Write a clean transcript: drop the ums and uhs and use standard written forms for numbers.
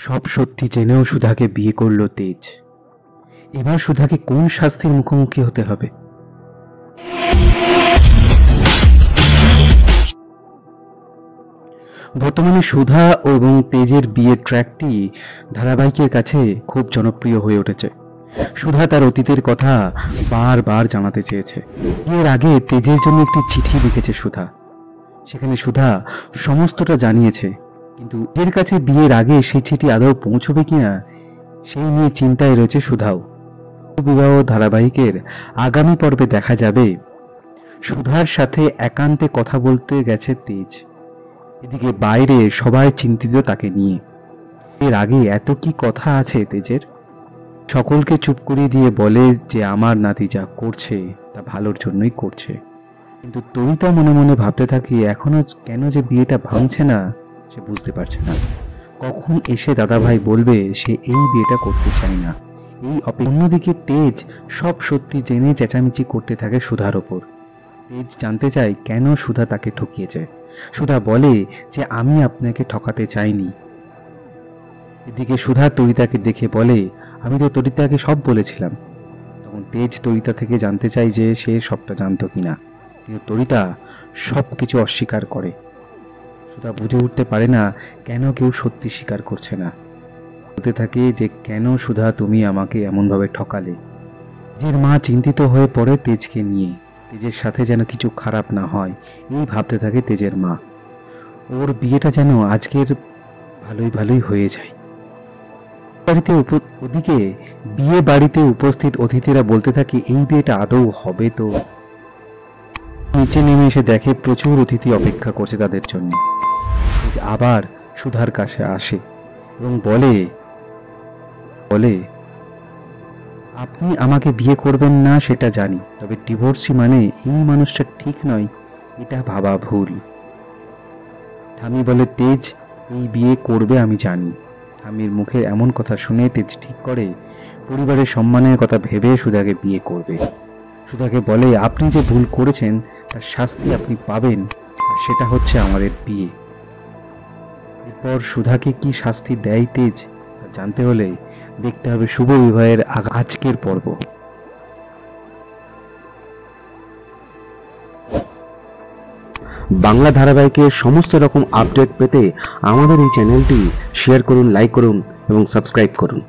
সব সত্যি জেনেও সুধাকে বিয়ে করল তেজ। এবার সুধাকে কোন শাস্তির মুখোমুখি হতে হবে? বর্তমানে সুধা এবং তেজের বিয়ের ট্র্যাকটি ধারাবাহিকের কাছে খুব জনপ্রিয় হয়ে উঠেছে। সুধা তার অতীতের কথা বারবার জানাতে চেয়েছে। বিয়ের আগে তেজের জন্য একটি চিঠি লিখেছে সুধা। সেখানে সুধা সমস্তটা জানিয়েছে, কিন্তু এর কাছে বিয়ের আগে সেই চিঠি আদৌ পৌঁছবে কিনা সেই নিয়ে চিন্তায় রয়েছে সুধাও। বিবাহ ধারাবাহিকের আগামী পর্বে দেখা যাবে সুধার সাথে একান্তে কথা বলতে গেছে তেজ। এদিকে বাইরে সবাই চিন্তিত তাকে নিয়ে। এর আগে এত কি কথা আছে তেজের? সকলকে চুপ করিয়ে দিয়ে বলে যে আমার নাতি যা করছে তা ভালোর জন্যই করছে। কিন্তু তরিতা মনে মনে ভাবতে থাকি এখনো কেন যে বিয়েটা ভাঙছে না সে বুঝতে পারছে না। কখন এসে দাদাভাই বলবে সে এই বিয়েটা করতে চায় না। এই অন্যদিকে তেজ সব সত্যি জেনে চেঁচামেচি করতে থাকে সুধার ওপর। তেজ জানতে চায় কেন সুধা তাকে ঠকিয়েছে। সুধা বলে যে আমি আপনাকে ঠকাতে চাইনি। এদিকে সুধা তরিতাকে দেখে বলে আমি তো তরিতাকে সব বলেছিলাম। তখন তেজ তরিতা থেকে জানতে চায় যে সে সবটা জানতো কিনা, কিন্তু তরিতা সবকিছু অস্বীকার করে। সুধা বুঝে উঠতে পারে না কেন কেউ সত্যি স্বীকার করছে না। বলতে থাকে যে কেন সুধা তুমি আমাকে এমনভাবে ঠকালে। তেজের মা চিন্তিত হয়ে পড়ে তেজকে নিয়ে। তেজের সাথে যেন কিছু খারাপ না হয় এই ভাবতে থাকে তেজের মা। ওর বিয়েটা যেন আজকের ভালোই ভালোই হয়ে যায়। ওদিকে বিয়ে বাড়িতে উপস্থিত অতিথিরা বলতে থাকে এই বিয়েটা আদৌ হবে তো? নিচে নেমে এসে দেখে প্রচুর অতিথি অপেক্ষা করছে তাদের জন্য। আবার সুধার কাছে আসে এবং বলে আপনি আমাকে বিয়ে করবেন না সেটা জানি, তবে ডিভোর্সি মানে এই মানুষটা ঠিক নয় এটা ভাবা ভুল। ঠামি বলে তেজ এই বিয়ে করবে আমি জানি। ঠামির মুখে এমন কথা শুনে তেজ ঠিক করে পরিবারের সম্মানের কথা ভেবে সুধাকে বিয়ে করবে। সুধাকে বলে আপনি যে ভুল করেছেন তার শাস্তি আপনি পাবেন, আর সেটা হচ্ছে আমাদের বিয়ে। এরপর সুধাকে কি শাস্তি দেয় তেজ জানতে হলে দেখতে হবে শুভ বিবাহের আজকের পর্ব। বাংলা ধারাবাহিকের সমস্ত রকম আপডেট পেতে আমাদের এই চ্যানেলটি শেয়ার করুন, লাইক করুন এবং সাবস্ক্রাইব করুন।